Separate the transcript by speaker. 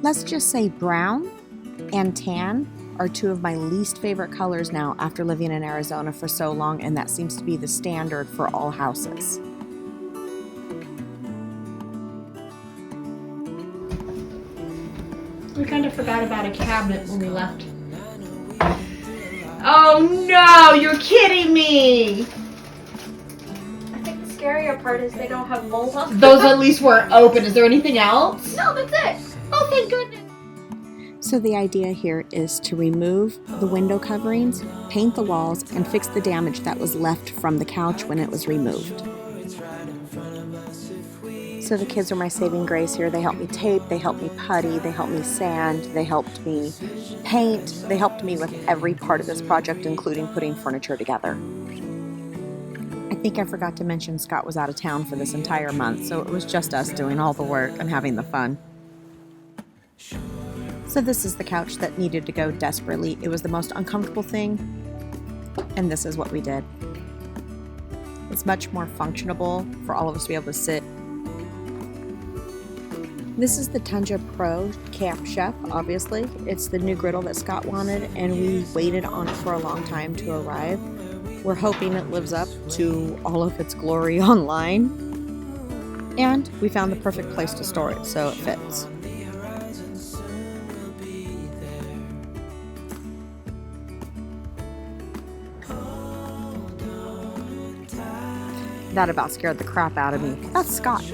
Speaker 1: Let's just say brown and tan are two of my least favorite colors now after living in Arizona for so long, and that seems to be the standard for all houses.
Speaker 2: We kind of forgot about a cabinet when we left. Oh no, you're kidding me!
Speaker 3: I think the scarier part is they don't have mold on them.
Speaker 2: Those at least weren't open. Is there anything else?
Speaker 3: No, that's it.
Speaker 2: Oh, thank goodness.
Speaker 1: So the idea here is to remove the window coverings, paint the walls, and fix the damage that was left from the couch when it was removed. So the kids are my saving grace here. They helped me tape, they helped me putty, they helped me sand, they helped me paint, they helped me with every part of this project, including putting furniture together. I think I forgot to mention Scott was out of town for this entire month, so it was just us doing all the work and having the fun. So this is the couch that needed to go desperately. It was the most uncomfortable thing, and this is what we did. It's much more functional for all of us to be able to sit. This is the Tundra Pro Camp Chef, obviously. It's the new griddle that Scott wanted, and we waited on it for a long time to arrive. We're hoping it lives up to all of its glory online. And we found the perfect place to store it, so it fits. That about scared the crap out of me. That's Scott.